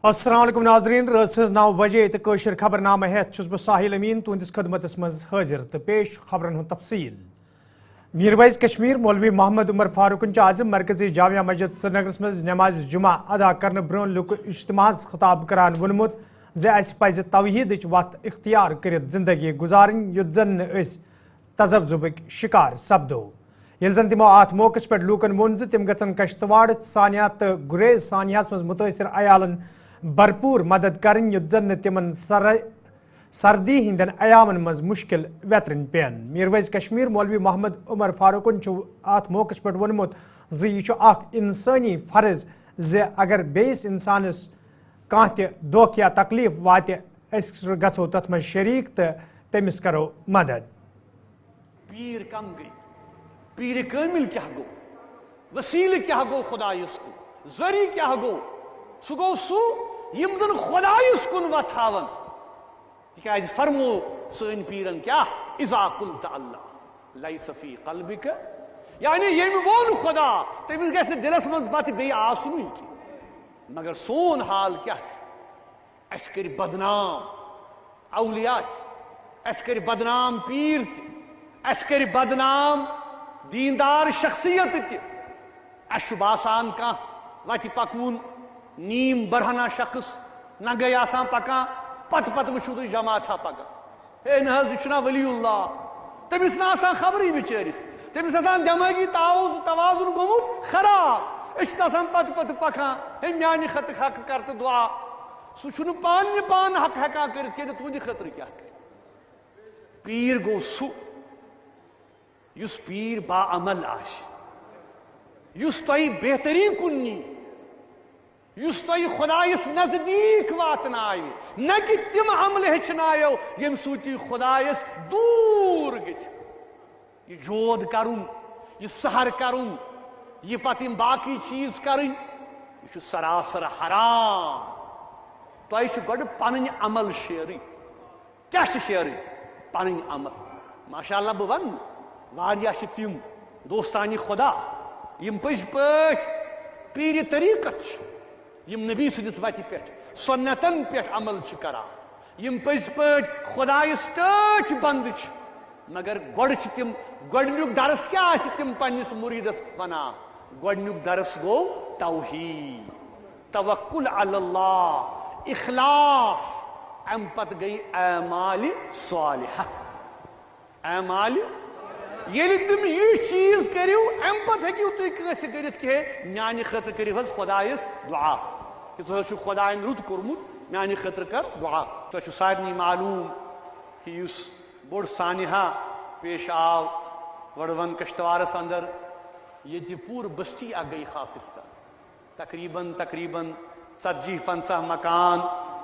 السلام علیکم ناظرین رات 9 بجے تو قشر خبر نامہ ہیت بہ ساحل امین تہندس خدمتس مز حاضر تو پیش خبرن ہند تفصیل میرویز کشمیر مولوی محمد عمر فاروقن آز مرکزی جامعہ مسجد سری نگرس مز نماز جمعہ ادا کرنے برون لوک اجتماع خطاب کران ونمت اس پز توحید وت اختیار کرت زندگی گزارن یت زن اس تذبذبک شکار سپدو یل زن تمو ات موقع پہ لوکن وون تم گھن کشتواڑ سانیہ تو گریز سانیہس مز متاثر عیالن بھرپور مدد کرن یت زن تمن سردی ہندن ایامن مز مشکل ویترن پین میرویز کشمیر مولوی محمد عمر فاروقن ات موقع پہ وونمت یہ اخ انسانی فرض اگر بیس انسانس کان تہ دھوکہ یا تکلیف وات گھو تت مز شریک تو تمس کرو مدد پیر کم گئی پیر کامل کیا گو وسیلہ کیا گو خدایس کو ذری کیا گو سہ گو سو یم زن خدایس کن وتھاون تکیاز فرمو سن پیرن کیا اذا قلت اللہ لیس فی قلبک یعنی یم وون خدا تمس گژھِ نہٕ دلس منٛز پتہٕ بیٚیہِ آسنُے کینٛہہ مگر سون حال کیا اس کر بدنام اولیاء اس کر بدنام پیر اس کر بدنام دیندار شخصیت تہ اس باسان کانٛہہ وتہِ پکوُن نیم برہنہ شخص نگے آسان پکان پتہ وچھو تُہۍ جماعتھا پکان ہے نہ حظ یہ چھُنا ولی اللہ تمس نہ آسان خبرٕے بچٲرِس تمس آسان دٮ۪مٲغی توازن گوٚمُت خراب أسۍ چھِ آسان پتہ پکان ہے میانہِ خٲطرٕ حق کر تہٕ دعا سُہ چھُنہٕ پانہٕ پان حق ہٮ۪کان کٔرِتھ کینٛہہ تُہنٛدِ خٲطرٕ کیٛاہ کرِ پیٖر گوٚو سُہ یُس پیٖر با عمل آسہِ یُس تۄہہِ بہتری کُن نی یُس تۄہہِ خدایس نزدیٖک واتناوِ نہ کہ تِم عملہٕ ہیٚچھنایو ییٚمہِ سۭتۍ تُہۍ خدایس دوٗر گٔژھِو یہ جود کرُن یہ سحر کرُن یہ پتہٕ یِم باقٕے چیٖز کرٕنۍ یہ چھُ سراسر حرام تۄہہِ چھُ گۄڈٕ پنٕنۍ عمل شیرٕنۍ کیٛاہ چھِ شیرٕنۍ پنٕنۍ عمل ماشاء اللہ بہٕ ونہٕ واریاہ چھِ تِم دوستانہِ خدا یِم پٔزۍ پٲٹھۍ پیٖرِ طریٖقت چھِ یم نبی سٕنٛدِس وتہِ پٮ۪ٹھ سنتن پٮ۪ٹھ عمل چھِ کران یم پٔزۍ پٲٹھۍ خدایس ٹٲٹھۍ بنٛدٕ چھِ مگر گۄڈٕ چھِ تِم گۄڈنیُک درس کیٛاہ چھِ تِم پننِس مُریٖدس ونان گۄڈنیُک درس گوٚو توحید توکل علی اللہ اخلاص امہِ پتہٕ گٔے اعمالِ صالحہ اعمالِ ییٚلہِ تِم یہِ چیٖز کٔرِو امہِ پتہٕ ہیٚکِو تُہۍ کٲنٛسہِ کٔرِتھ کہ میانہِ خٲطرٕ کٔرِو حظ خدایس دعا کہ ژٕ حظ چھُکھ خدایَن رُت کوٚرمُت میانہِ خٲطرٕ کر دعا تۄہہِ چھُ سارنٕے معلوٗم کہ یُس بوٚڑ سانحہ پیش آو وڑوَن کشتوارس اندر ییٚتہِ پوٗرٕ بستی اکھ گٔے خاکستہ تقریباً 40-50 مکان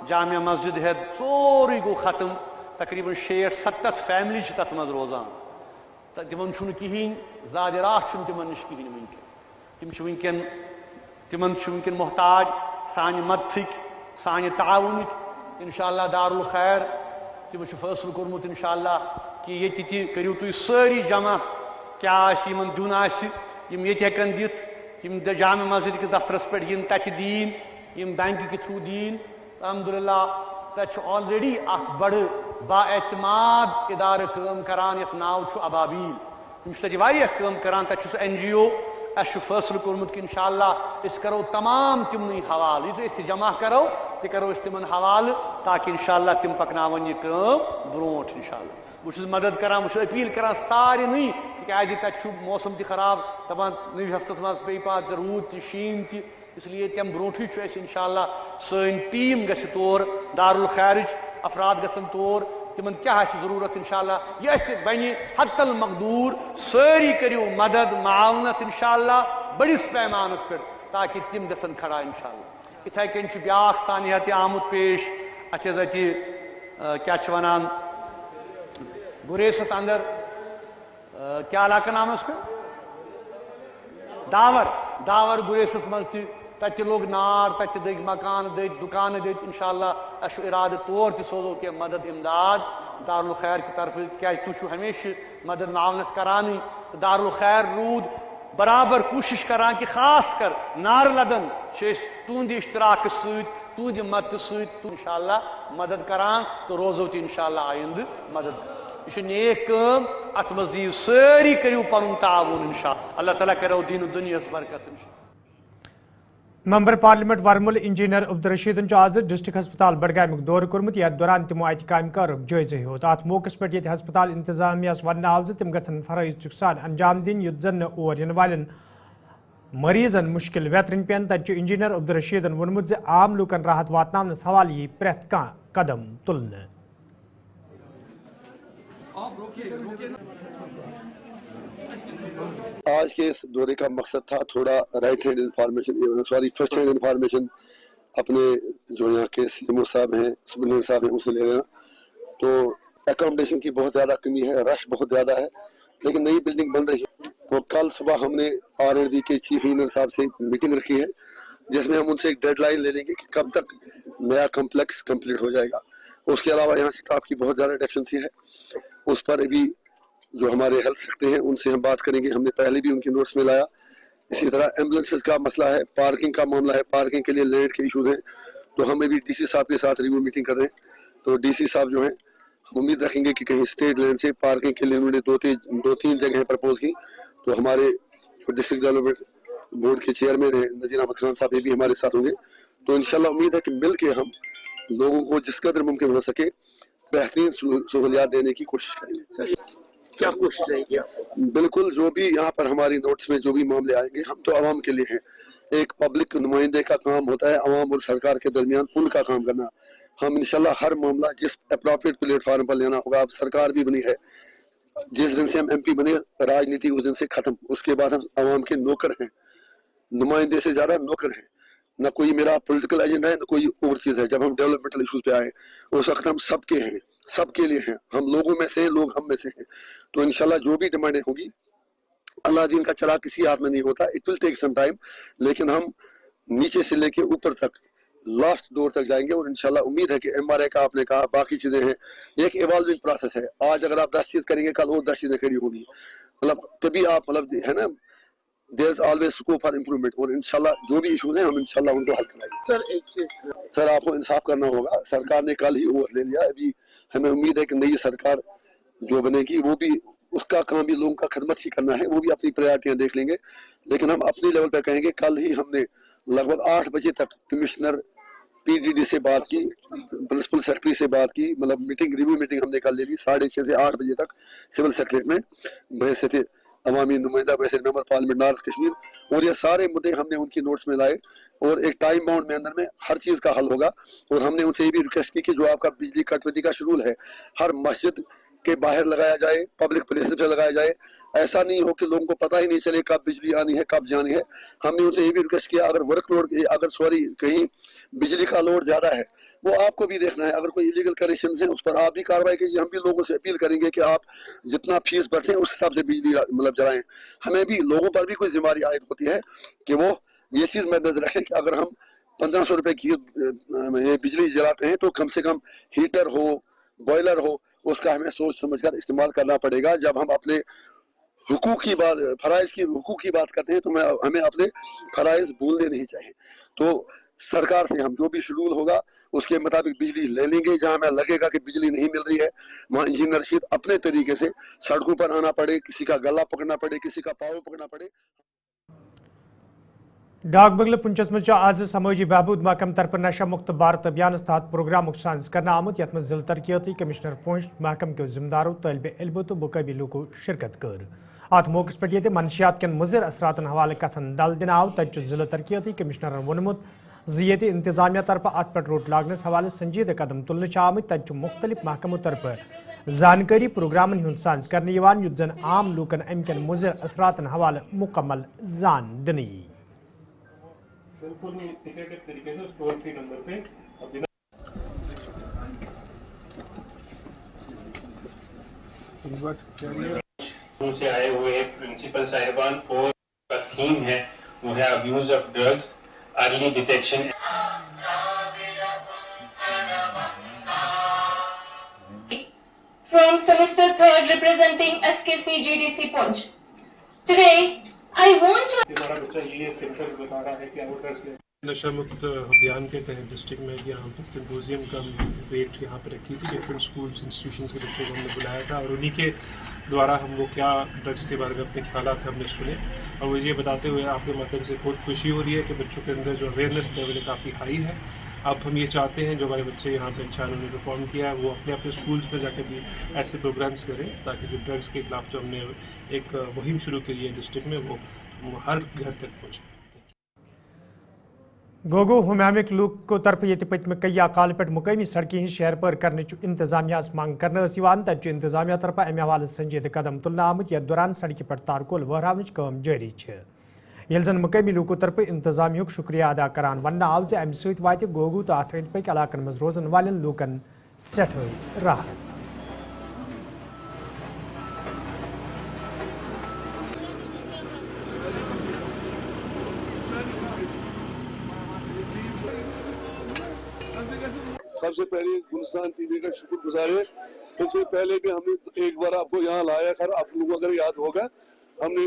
جامع مسجد ہیٚتھ سورُے گوٚو ختم تقریباً 60-70 فیملی چھِ تتھ منٛز روزان تمن چھُنہٕ کِہیٖنۍ زادِ راتھ چھُنہٕ تمن نِش کِہیٖنۍ وٕنکٮ۪ن تِم چھِ وٕنکٮ۪ن تمن چھُ وٕنکٮ۪ن محتاج سانہِ مدتھٕکۍ سانہِ تعاوُنٕکۍ انشاء اللہ دارالخیر تِمو چھُ فٲصلہٕ کوٚرمُت انشاء اللہ کہ ییٚتہِ تہِ کٔرِو تُہۍ سٲری جمع کیٛاہ آسہِ یِمن دیُن آسہِ یِم ییٚتہِ ہٮ۪کن دِتھ یِم جامع مسجد کِس دفترس پٮ۪ٹھ یِن تتہِ دِنۍ یِم بینکہِ کہِ تھروٗ دِنۍ الحمدللہ تتہِ چھُ آلریڈی اکھ بڑٕ با اعتماد ادارٕ کٲم کران یتھ ناو چھُ ابابیل تِم چھِ تتہِ واریاہ کٲم کران تتہِ چھُ سُہ NGO اسہِ چھُ فٲصلہٕ کوٚرمُت کہ انشاء اللہ أسۍ کرو تمام تِمنٕے حوالہٕ یُتھُے أسۍ تہِ جمع کرو تہِ کرو أسۍ تِمن حوالہٕ تاکہ انشاء اللہ تِم پکناون یہِ کٲم برونٛٹھ انشاء اللہ بہٕ چھُس مدد کران بہٕ چھُس أپیٖل کران سارنٕے تِکیٛازِ تتہِ چھُ موسم تہِ خراب دپان نٔوِ ہفتس منٛز پیٚیہِ پتہٕ روٗد تہِ شیٖن تہِ اس لیے تمہِ برونٛٹھٕے چھُ اَسہِ انشاء اللہ سٲنۍ ٹیٖم گژھِ تور دارالخیرٕچ افراد گژھن تور تمن کیا آسہِ ضروٗرت انشاء اللہ یہ اَسہِ بنہِ حت المقدوٗر سٲری کٔرِو مدد معاونت انشاء اللہ بٔڑِس پیمانس پٮ۪ٹھ تاکہ تِم گژھن کھڑا انشاء اللہ یِتھے کٔنۍ چھُ بیٛاکھ سانحہ تہِ آمُت پیش اَسہِ حظ اَتہِ کیٛاہ چھِ ونان گُریسس اندر کیا علاقہٕ نام اوس داور گُریسس منٛز تہِ تتہِ تہِ لوٚگ نار تتہِ تہِ دٔگۍ مکانہٕ دٔدۍ دُکانہٕ دٔدۍ انشاء اللہ اَسہِ چھُ ارادٕ تور تہِ سوزو کینٛہہ مدد امداد دارالخیر کہِ طرفہٕ کیٛازِ تُہۍ چھِو ہمیشہِ مدد معاونت کرانٕے تہٕ دارالخیر روٗد برابر کوشش کران کہ خاص کر نار لدن تہند اشتراک تہند مدد انشاءاللہ مدد کران تو روزو تہ انشاءاللہ آئندہ مدد یہ نیک کام ات مز دیو ساری کرو پن تعاون انشاءاللہ اللہ تعالیٰ کرو دین دنیا برکت انشاءاللہ. ممبر پارلیمنٹ ورمل انجینئر عبدالرشید آز ڈسٹرک ہسپتال بڈگام دور کورمت یتھ دوران تمو ات کام کارک جائزہ ہیوت. ات موقع پہ یہ ہسپتال انتظامیہ ون آو تم گھن فرائض سان انجام دن یت زن اور ین والن مریضن مشکل ویترن پین. تت انجینئر عبدالرشیدن وونمت عام لوکن راحت واتنس حوالہ یہ پریت کان قدم تلن. آج کے اس دورے کا مقصد تھا تھوڑا right hand information first hand information اپنے جو یہاں کے سی ایم او صاحب ہیں سپرنٹینڈنٹ صاحب ہیں ان سے لے لینا. تو اکاموڈیشن کی بہت زیادہ کمی ہے, رش بہت زیادہ ہے, لیکن نئی بلڈنگ بن رہی ہے. تو کل صبح ہم نے RND کے چیف انجینئر صاحب سے میٹنگ رکھی ہے جس میں ہم ان سے ایک ڈیڈ لائن لے لیں گے کہ کب تک نیا کمپلیکس کمپلیٹ ہو جائے گا. اس کے علاوہ یہاں اسٹاف کی بہت زیادہ ڈیفیشنسی ہے, اس پر ابھی جو ہمارے ہیلتھ سیکٹری ہیں ان سے ہم بات کریں گے. ہم نے پہلے بھی ان کے نوٹس میں لایا. اسی طرح ایمبولینسز کا مسئلہ ہے, پارکنگ کا معاملہ ہے, پارکنگ کے لیے لینڈ کے ایشوز ہیں. تو ہم ابھی DC صاحب کے ساتھ ریویو میٹنگ کر رہے ہیں. تو DC صاحب جو ہیں ہم امید رکھیں گے کہ کہیں اسٹیٹ لینڈ سے پارکنگ کے لیے انہوں نے دو تین جگہیں پرپوز کی. تو ہمارے ڈسٹرکٹ ڈیولپمنٹ بورڈ کے چیئرمین ہیں نذیر احمد خان صاحب, یہ بھی ہمارے ساتھ ہوں گے. تو انشاءاللہ امید ہے کہ مل کے ہم لوگوں کو جس قدر ممکن ہو سکے بہترین سہولیات دینے کی کوشش کریں گے. کیا کوشش رہے گی؟ بالکل جو بھی یہاں پر ہماری نوٹس میں جو بھی معاملے آئیں گے, ہم تو عوام کے لیے ہیں. ایک پبلک نمائندے کا کام ہوتا ہے عوام اور سرکار کے درمیان پل کا کام کرنا. ہم انشاءاللہ ہر معاملہ جس اپروپریٹ پلیٹ فارم پر لینا ہوگا. اب سرکار بھی بنی ہے, جس دن سے ہم MP بنے راجنیتی اس دن سے ختم. اس کے بعد ہم عوام کے نوکر ہیں, نمائندے سے زیادہ نوکر ہیں. نہ کوئی میرا پولیٹیکل ایجنڈا ہے نہ کوئی اور چیز ہے. جب ہم ڈیولپمنٹل ایشوز پہ آئے اس وقت ہم سب کے ہیں, سب کے لیے ہیں. ہم لوگوں میں سے ہیں, لوگ ہم میں سے ہیں. تو انشاءاللہ جو بھی ڈیمانڈیں ہوگی, اللہ دین کا چراغ کسی ہاتھ میں نہیں ہوتا, it will take some time, لیکن ہم نیچے سے لے کے اوپر تک لاسٹ ڈور تک جائیں گے. اور انشاءاللہ امید ہے کہ MRA کا آپ نے کہا, باقی چیزیں ہیں, یہ ایک ایوالونگ پروسیس ہے. آج اگر آپ 10 چیز کریں گے کل اور 10 چیزیں کھڑی ہوگی. مطلب کبھی آپ ہے نا, there is always scope for improvement. اور انشاءاللہ جو بھی ایشوز ہیں ہم انشاءاللہ ان کو حل کریں گے. سر ایک چیز سر آپ کو انصاف کرنا ہوگا, سرکار نے کل ہی اوت لے لیا. ابھی ہمیں امید ہے کہ نئی سرکار جو بنے گی وہ بھی اس کا کام بھی لوگوں کا خدمت ہی کرنا ہے, وہ بھی اپنی پرائرٹیاں دیکھ لیں گے. لیکن ہم اپنی لیول پہ کہیں گے. کل ہی ہم نے لگ بھگ 8 بجے تک کمشنر PDD سے بات کی, پرنسپل سیکرٹری سے بات کی, مطلب میٹنگ ریویو میٹنگ ہم نے کل لے لی 6:30 سے 8 بجے تک سول سیکرٹریٹ میں بحیثیت عوامی نمائندہ, بحیثیت ممبر پارلیمنٹ نارتھ کشمیر. اور یہ سارے مدعے ہم نے ان کی نوٹس میں لائے اور ایک ٹائم باؤنڈ میں اندر میں ہر چیز کا حل ہوگا. اور ہم نے ان سے یہ بھی ریکویسٹ کی کہ جو آپ کا بجلی کٹوتی کا شیڈول ہے ہر مسجد کے باہر لگایا جائے, پبلک پلیس پہ لگایا جائے. ایسا نہیں ہو کہ لوگوں کو پتہ ہی نہیں چلے کب بجلی آنی ہے کب جانی ہے. ہم نے ان سے یہ بھی ریکویسٹ کیا اگر ورک لوڈ کہیں بجلی کا لوڈ زیادہ ہے وہ آپ کو بھی دیکھنا ہے. اگر کوئی ایلیگل کنیکشنز ہیں اس پر آپ بھی کارروائی کیجیے. ہم بھی لوگوں سے اپیل کریں گے کہ آپ جتنا فیس بھرتے ہیں اس حساب سے بجلی مطلب جلائیں. ہمیں بھی لوگوں پر بھی کوئی ذمہ داری عائد ہوتی ہے کہ وہ یہ چیز مد نظر رکھیں کہ اگر ہم 1500 روپے کی بجلی جلاتے ہیں تو کم سے کم ہیٹر ہو, بوائلر ہو, اس کا ہمیں سوچ سمجھ کر استعمال کرنا پڑے گا. جب ہم اپنے حقوق کی بات, فرائض کی حقوق کی بات کرتے ہیں تو ہمیں اپنے فرائض بھولنے نہیں چاہیے. تو سرکار سے ہم جو بھی شیڈول ہوگا اس کے مطابق بجلی لے لیں گے. جہاں ہمیں لگے گا کہ بجلی نہیں مل رہی ہے وہاں انجینئر رشید اپنے طریقے سے سڑکوں پر آنا پڑے, کسی کا گلا پکڑنا پڑے, کسی کا پاؤں پکڑنا پڑے. ڈاک بنگلہ پنچس مز آز سماجی بہبود محکمہ طرف نشہ مکت بھارت ابھیانس تحت پروگرام ساز کرنا آمت یت ضلع ترقیاتی کمشنر پونچھ محکمہ کے ذمہ داروں, طالب علموں تو مقامی لوکو شرکت کر. ات موقع پہ یہ منشیات کن مضر اثرات حوالہ کتن دل دن آو. تت ضلع ترقیاتی کمشنرن وونمت یہ انتظامیہ طرف ات پہ روٹ لاگنس حوالہ سنجیدہ قدم تلنے آمت. تت مختلف محکموں طرف زانکاری پروگرامن ہند ساز کرنے یت زن عام لوکن ام کن مضر اثرات حوالہ مکمل زان دن. بالکل سیکریٹڈ طریقے سے ٹول فری نمبر پہ سے آئے ہوئے پرنسپل صاحبان اور کا تھیم ہے وہ ہے abuse of drugs, early detection. From semester 3rd representing SKC GDC Punch. Today I हमारा बच्चा ये सिम्टम्स बता रहा है कि वो ड्रग्स ले। नशा मुक्त अभियान के तहत डिस्ट्रिक्ट में यहाँ पे सिम्पोजियम का वेट यहाँ पे रखी थी। डिफरेंट स्कूल्स इंस्टीट्यूशंस के बच्चों को हमने बुलाया था और उन्हीं के द्वारा हम वो क्या ड्रग्स के बारे में अपने ख्यालात हमने सुने और वो ये बताते हुए आपके माध्यम से बहुत खुशी हो रही है कि बच्चों के अंदर जो अवेयरनेस लेवल है काफ़ी हाई है। अब हम ये चाहते हैं जो हमारे बच्चे यहाँ पे अच्छा उन्होंने परफॉर्म किया है वो अपने अपने स्कूल्स में जाकर भी ऐसे प्रोग्राम्स करें ताकि जो ड्रग्स के खिलाफ जो हमने एक मुहिम शुरू की है डिस्ट्रिक्ट में वो हर घर तक पहुँचे। गोगो हुमामिक लूक को तरफ ये पत्म कई काल पे मुकामी सड़कें शहर पर करने इंतजामिया मांग करने तत इंतजामिया तरफ अमे हवाले संजीद कदम तुलना आमुत यथ दौरान सड़क पर तारकोल वहरावच काम जारी ये जन मुकामी लूको तरफ इंतजामिया शुक्रिया अदा करान वन आव अमि सत वात गोगू तो अत अंद पक इलाकन मज रोजन वालन लूकन सठे राहत। सबसे पहले गुलशान टीवी का शुक्रगुजार है। इससे पहले भी हमने एक बार आपको यहाँ लाया कर, आप लोगों को अगर याद होगा, हमने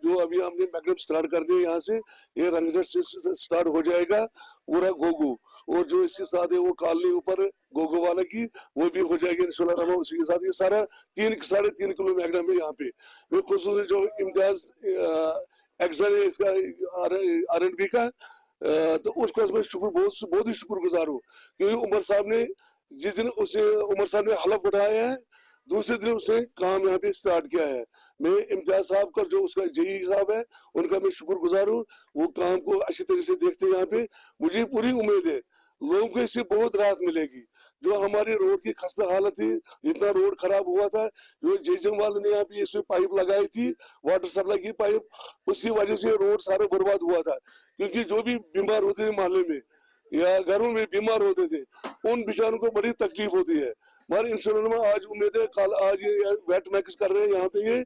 जो अभी हमने मैग्नम स्टार्ट करने यहाँ से ये रंगजट से स्टार्ट हो जाएगा पूरा गोगो और जो इसके साथ है वो कॉलोनी ऊपर गोगो वाला की वो भी हो जाएगी इंशाल्लाह रहमान। उसी के साथ ये सारा 3.5 किलो मैग्नम है यहाँ पे। मैं खुसूसी जो इम्तियाज एक्शन है इसका R&B का तो उसको मैं बहुत ही शुक्रगुजार हूँ क्योंकि उमर साहब ने जिस दिन उसे उमर साहब ने हलफ उठाया है दूसरे दिन उसने काम यहाँ पे स्टार्ट किया है। मैं इम्तियाज साहब का जो उसका जेई साहब है उनका मैं शुक्रगुजार हूँ। वो काम को अच्छी तरह से देखते हैं यहाँ पे। मुझे पूरी उम्मीद है लोगों को इससे बहुत राहत मिलेगी। जो हमारी रोड की खस्ता हालत थी, जितना रोड खराब हुआ था, जो जेजम वाले ने यहाँ पे इसमें पाइप लगाई थी वाटर सप्लाई की पाइप, उसकी वजह से रोड सारा बर्बाद हुआ था क्योंकि जो भी बीमार होते थे मोहल्ले में या घरों में बीमार होते थे उन बेचारों को बड़ी तकलीफ होती है। मगर इंशाल्लाह में आज उम्मीद है कल आज ये वेट मैक्स कर रहे हैं यहाँ पे, ये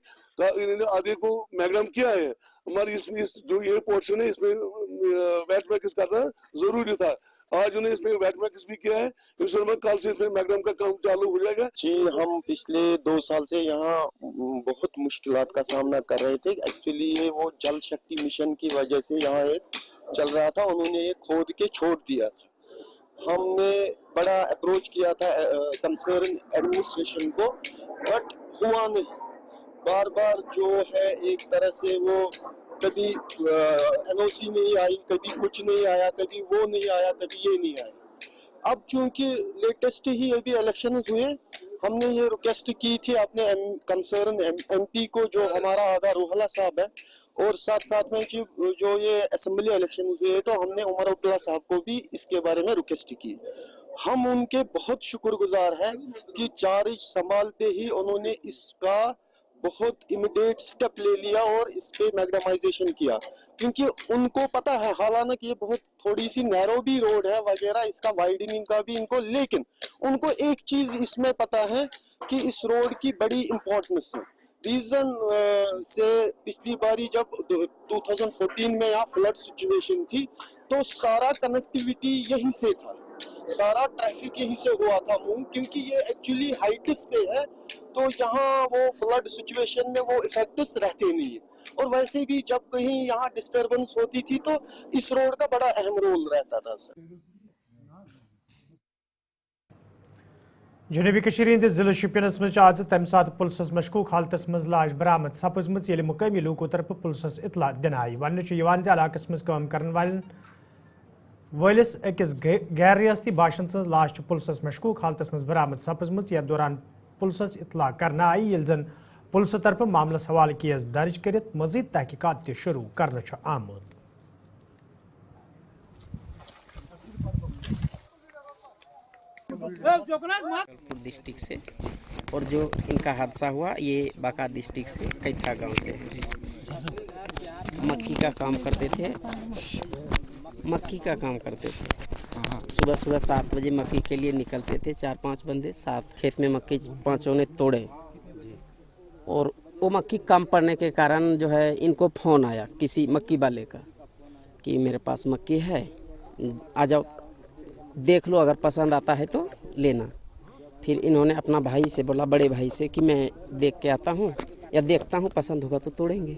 इन्होंने आधे को मैग्नम किया है। हमारी इसमें जो ये पोर्शन है इसमें वेट मैक्स करना जरूरी था। आज उन्हें इसमें वेट मैक्स भी किया है। इंशाल्लाह कल से इसमें मैग्नम का काम चालू हो जाएगा। जी, हम पिछले 2 साल से यहाँ बहुत मुश्किलात का सामना कर रहे थे। एक्चुअली ये वो जल शक्ति मिशन की वजह से यहाँ एक चल रहा था, उन्होंने ये खोद के छोड़ दिया था। हमने बड़ा अप्रोच किया था कंसर्न एडमिनिस्ट्रेशन को, बट हुआ नहीं। बार बार जो है एक तरह से वो कभी एनओसी नहीं आई, कभी कुछ नहीं आया, कभी वो नहीं आया, कभी ये नहीं आया। अब चूंकि लेटेस्ट ही अभी इलेक्शन हुए, हमने ये रिक्वेस्ट की थी अपने कंसर्न एमपी को जो हमारा आगा रूहला साहब है, और साथ साथ में जो ये असेंबली इलेक्शन हुए तो हमने उमर अब्दुल्ला साहब को भी इसके बारे में रिक्वेस्ट की। हम उनके बहुत शुक्रगुजार हैं कि चार्ज संभालते ही उन्होंने इसका बहुत इमीडिएट स्टेप ले लिया और इस पे मैग्नेमाइजेशन किया, क्योंकि उनको पता है हालांकि ये बहुत थोड़ी सी नैरो भी रोड है वगैरह, इसका वाइडनिंग का भी इनको, लेकिन उनको एक चीज इसमें पता है कि इस रोड की बड़ी इंपॉर्टेंस है। रीजन से पिछली बारी जब 2014 में यहाँ फ्लड सिचुएशन थी तो सारा कनेक्टिविटी यहीं से था, सारा ट्रैफिक यहीं से हुआ था मूव, क्योंकि ये एक्चुअली हाइट्स पे है तो यहाँ वो फ्लड सिचुएशन में वो इफेक्ट्स रहते नहीं है। और वैसे भी जब कहीं यहाँ डिस्टर्बेंस होती थी तो इस रोड का बड़ा अहम रोल रहता था सर। जनूबी कश्मीर जिले शुपियनस मज आज तम सात पुलिस मशकूक हालत मज लाश बरामद सपजम मुकामी लोगों तरफ पुलिस इतला दिन आई। वन इलाकस मज काम करने वलिस अकिस गैर रियासती बाशन सज लाश पुलिस मशकूक हालत मज बरामद सपजम। यथ दौरान पुलिस इतला करने आई ये जन पुलिस तरफ मामलस हवाले केस दर्ज कर मजीद तहकीकात शुरू करने आमुद। डिस्ट्रिक्ट से और जो इनका हादसा हुआ ये बाका डिस्ट्रिक्ट से कैथा गांव से मक्की का काम करते थे। सुबह सुबह 7 बजे मक्की के लिए निकलते थे 4-5 बंदे, 7 खेत में मक्की पांचों ने तोड़े और वो मक्की कम पड़ने के कारण जो है इनको फ़ोन आया किसी मक्की वाले का कि मेरे पास मक्की है, आ जाओ देख लो, अगर पसंद आता है तो लेना। फिर इन्होंने अपना भाई से बोला, बड़े भाई से, कि मैं देख के आता हूँ या देखता हूँ, पसंद होगा तो तोड़ेंगे।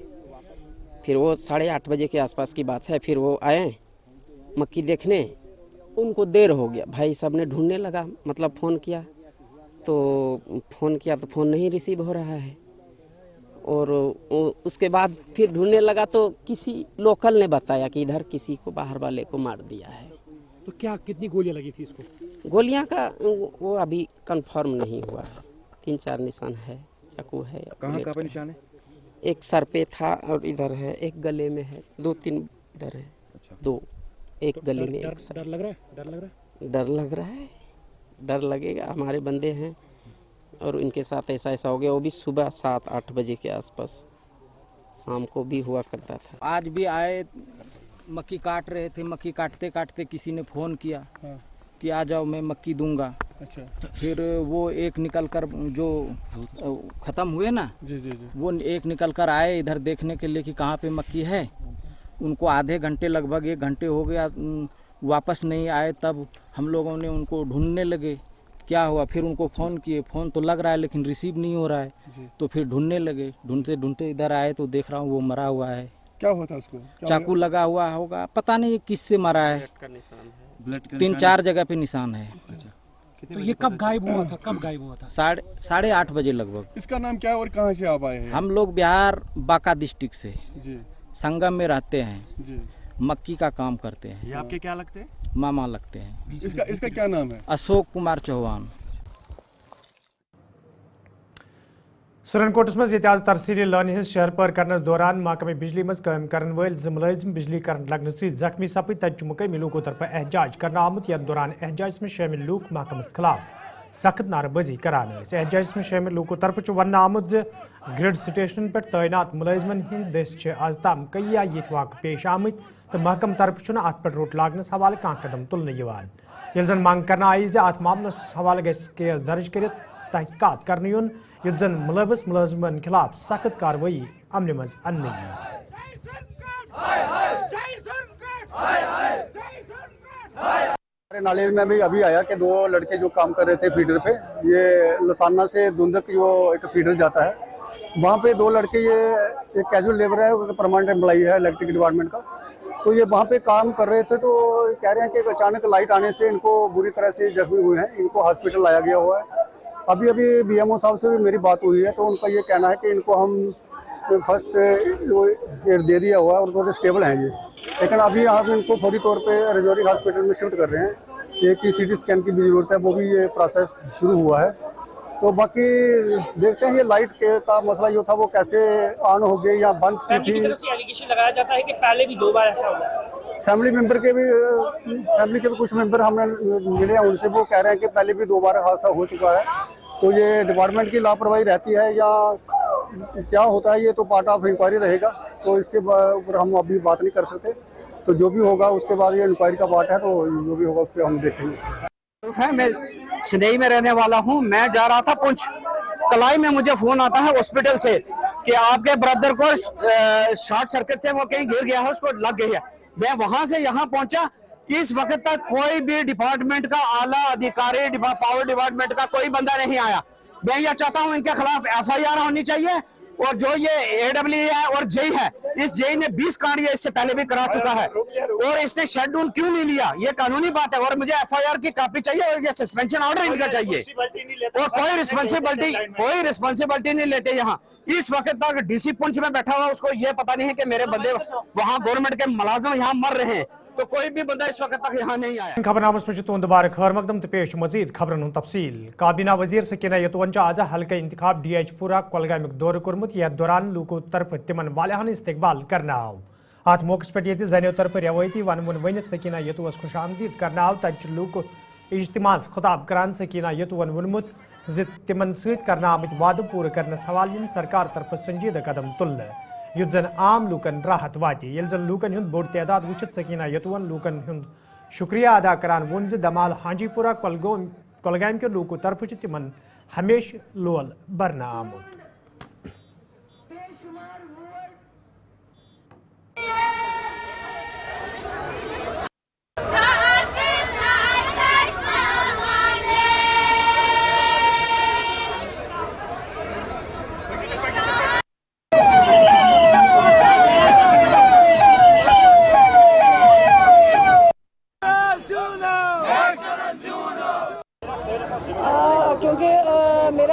फिर वो 8:30 बजे के आसपास की बात है, फिर वो आए मक्की देखने, उनको देर हो गया, भाई साहब ने ढूंढने लगा, मतलब फ़ोन किया तो फ़ोन नहीं रिसीव हो रहा है, और उसके बाद फिर ढूंढने लगा तो किसी लोकल ने बताया कि इधर किसी को बाहर वाले को मार दिया है। तो क्या कितनी गोलियां लगी थी इसको? गोलियां का वो अभी कंफर्म नहीं हुआ है, 3-4 निशान है, चाकू है। कहाँ पे निशान है? एक सर पे था और इधर है, एक गले में है, 2-3 इधर है। अच्छा। 2 एक गले में, एक सर। डर लग रहा है? डर लग रहा है, डर लगेगा, हमारे बंदे हैं और इनके साथ ऐसा हो गया। वो भी सुबह 7-8 बजे के आसपास, शाम को भी हुआ करता था। आज भी आए, मक्की काट रहे थे, मक्की काटते काटते किसी ने फ़ोन किया कि आ जाओ मैं मक्की दूंगा। अच्छा। फिर वो एक निकल कर जो ख़त्म हुए ना, जी, वो एक निकल कर आए इधर देखने के लिए कि कहाँ पे मक्की है। उनको आधे घंटे, लगभग 1 घंटे हो गया, वापस नहीं आए। तब हम लोगों ने उनको ढूंढने लगे, क्या हुआ, फिर उनको फ़ोन किए, फ़ोन तो लग रहा है लेकिन रिसीव नहीं हो रहा है। तो फिर ढूंढने लगे, ढूंढते ढूंढते इधर आए तो देख रहा हूँ वो मरा हुआ है। क्या हुआ था उसको? चाकू लगा हुआ होगा, पता नहीं किससे मरा है। 3-4 जगह पे निशान है। अच्छा। तो ये कब गायब हुआ था? 8:30 बजे लगभग। इसका नाम क्या है और कहाँ से आप आए हैं? हम लोग बिहार बांका डिस्ट्रिक्ट से जी, संगम में रहते हैं जी। मक्की का काम करते हैं। ये आपके क्या लगते हैं? मामा लगते हैं। इसका क्या नाम है? अशोक कुमार चौहान। सुरनकोटस मज आज तरसीली लाइन हज शहर पर करनस दौरान महकमे बिजली मज काम करन वल 2 मुलाजिम बिजली करंट लगने से जख्मी सपद। तत मुकामी लोगों तरफ एहतजाज करना आमुत। यथ दौरान एहतजाज में शामिल लोग महकमस खिलाफ सख्त नारेबाजी करान। एहतजाज में शामिल लोगों तरफ वन आमुत ग्रिड स्टेशन पर तैनात मुलाजमन हंद दस आज तम कई वाक़ पेश आमत तो महकम तरफ अत पे रोट लागनस हवाले कह कदम तुलन जन मांग करना आई अत मामलस हवाले केस दर्ज कर तहकीकात करने युन युत जन मुलविस मुलाजमन खिलाफ सख्त कार्रवाई अमल मज अन्न। हमारे नॉलेज में भी अभी आया कि 2 लड़के जो काम कर रहे थे फीडर पे, ये लसाना से दुंदक जो एक फीडर जाता है, वहाँ पे 2 लड़के, ये एक कैजुअल लेबर है, परमानेंट एम्प्लॉई है इलेक्ट्रिक डिपार्टमेंट का, तो ये वहाँ पे काम कर रहे थे। तो कह रहे हैं कि अचानक लाइट आने से इनको बुरी तरह से जख्मी हुए हैं, इनको हॉस्पिटल लाया गया हुआ है। अभी BMO साहब से भी मेरी बात हुई है, तो उनका ये कहना है कि इनको हम फर्स्ट एड दे दिया हुआ है और थोड़े स्टेबल हैं ये, लेकिन अभी हम इनको फौरी तौर पे रजौरी हॉस्पिटल में शिफ्ट कर रहे हैं। एक ही CT स्कैन की भी जरूरत है, वो भी ये प्रोसेस शुरू हुआ है। तो बाकी देखते हैं ये लाइट का मसला जो था वो कैसे ऑन हो गई या बंद की थी। एलिगेशन लगाया जाता है कि पहले भी 2 बार ऐसा हुआ। फैमिली के भी कुछ मेंबर हमने मिले हैं उनसे, वो कह रहे हैं कि पहले भी 2 बार हादसा हो चुका है। तो ये डिपार्टमेंट की लापरवाही रहती है या क्या होता है, ये तो पार्ट ऑफ इंक्वायरी रहेगा, तो इसके ऊपर हम अभी बात नहीं कर सकते। तो जो भी होगा उसके बाद ये इंक्वायरी का पार्ट है, तो जो भी होगा उसके हम देखेंगे। मैं सिंधई में रहने वाला हूँ। मैं जा रहा था पुंछ, कलाई में मुझे फोन आता है हॉस्पिटल से कि आपके ब्रदर को शॉर्ट सर्किट से वो कहीं गिर गया है, उसको लग गई है। मैं वहां से यहाँ पहुंचा, इस वक्त तक कोई भी डिपार्टमेंट का आला अधिकारी, पावर डिपार्टमेंट का कोई बंदा नहीं आया। मैं यह चाहता हूं इनके खिलाफ FIR होनी चाहिए। और जो ये AWE है और जेई है, इस जेई ने 20 कांड ये इससे पहले भी करा चुका है, और इसने शेड्यूल क्यों नहीं लिया, ये कानूनी बात है। और मुझे FIR की कॉपी चाहिए और ये सस्पेंशन ऑर्डर इनका चाहिए। और कोई रिस्पॉन्सिबिलिटी नहीं लेते। यहाँ इस वक्त तक DC पुंछ में बैठा हुआ, उसको ये पता नहीं है कि मेरे बंदे वहाँ गवर्नमेंट के मुलाजिम यहाँ मर रहे हैं, तो कोई भी बंदा इस वक्त तक यहाँ नहीं आया। खबरनामस में तुंद बार खैर मकदम तो पेश मजीद खबरन तफसील। काबीना वजीर सकीना यतवन आज हल्का इंतखाब DH पूरा कोलगाम दौर कोर्मुत। यथ दौरान लूको तरफ तिमन वालियान इस्तकबाल करना आव। अत मौके पे जनो तरफ रवायती वन वनित सकीना यतुवस खुश आमदीद करना आव। तत लूको इज्तिमास खिताब करान सकीना यतवन वोनमुत तिमन सत करना आमत वाद पूरे करने हवाले सरकार तरफ संजीदा कदम तुल युत जन आम लूकन राहत वाति। यल जन लूकन हुंद बोड़ तादाद वुचित सकीना यतवन लूकन हुंद शुक्रिया अदा करान वोन दमाल हाजीपुरा कोलगाम के लूको तरफ तिमन हमेश लोल बरना आमुत।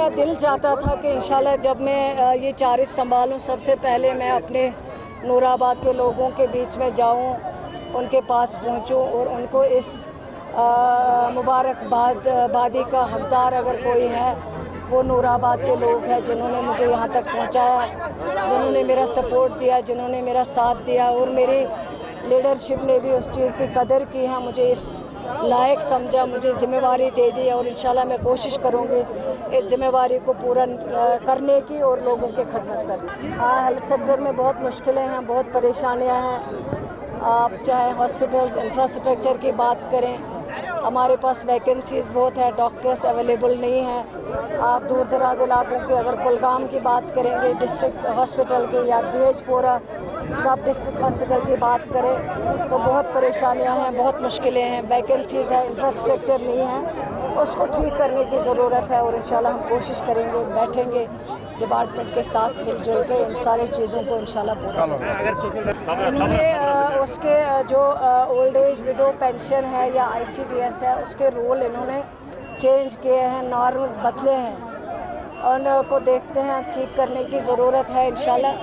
मेरा दिल चाहता था कि इंशाल्लाह जब मैं ये चारिस संभालूं, सबसे पहले मैं अपने नूराबाद के लोगों के बीच में जाऊं, उनके पास पहुंचूं और उनको इस मुबारकबादी का हकदार अगर कोई है वो नूराबाद के लोग हैं, जिन्होंने मुझे यहाँ तक पहुँचाया, जिन्होंने मेरा सपोर्ट दिया, जिन्होंने मेरा साथ दिया और मेरी लीडरशिप ने भी उस चीज़ की कदर की है, मुझे इस लायक समझा, मुझे ज़िम्मेवारी दे दी और इंशाल्लाह मैं कोशिश करूँगी इस ज़िम्मेवारी को पूरा करने की और लोगों की खदमत करने। हेल्थ सेक्टर में बहुत मुश्किलें हैं, बहुत परेशानियाँ हैं। आप चाहे हॉस्पिटल्स इंफ्रास्ट्रक्चर की बात करें, हमारे पास वैकेंसीज़ बहुत है, डॉक्टर्स अवेलेबल नहीं हैं। आप दूर दराज इलाकों के अगर कुलगाम की बात करेंगे, डिस्ट्रिक्ट हॉस्पिटल की या DH-पोरा सब डिस्ट्रिक्ट हॉस्पिटल की बात करें तो बहुत परेशानियां हैं, बहुत मुश्किलें हैं, वैकेंसीज़ है, इंफ्रास्ट्रक्चर नहीं है, उसको ठीक करने की ज़रूरत है और इंशाल्लाह हम कोशिश करेंगे, बैठेंगे डिपार्टमेंट के साथ मिलजुल के इन सारी चीज़ों को इंशाल्लाह पूरा इन्होंने उसके जो ओल्ड एज विडो पेंशन है या ICDS है उसके रूल इन्होंने चेंज किए हैं, नॉर्म्स बदले हैं, उनको देखते हैं, ठीक करने की ज़रूरत है इंशाल्लाह।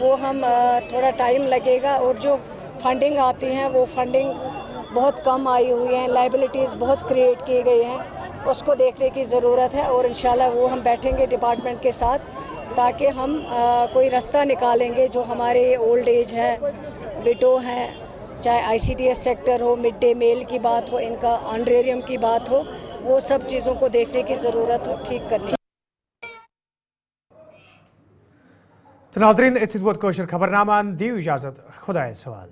वो हम थोड़ा टाइम लगेगा और जो फंडिंग आती हैं वो फंडिंग बहुत कम आई हुई है, लाइबिलिटीज़ बहुत क्रिएट की गई हैं, उसको देखने की ज़रूरत है और इंशाल्लाह वो हम बैठेंगे डिपार्टमेंट के साथ ताकि हम कोई रास्ता निकालेंगे जो हमारे ओल्ड एज है, विडो है, चाहे ICDS सेक्टर हो, मिड डे मील की बात हो, इनका ऑनरेरियम की बात हो, वो सब चीज़ों को देखने की ज़रूरत हो, ठीक करने। तो नाज़रीन, इस वक्त कोशिश खबरनामा दी इजाज़त, खुदा सवाल।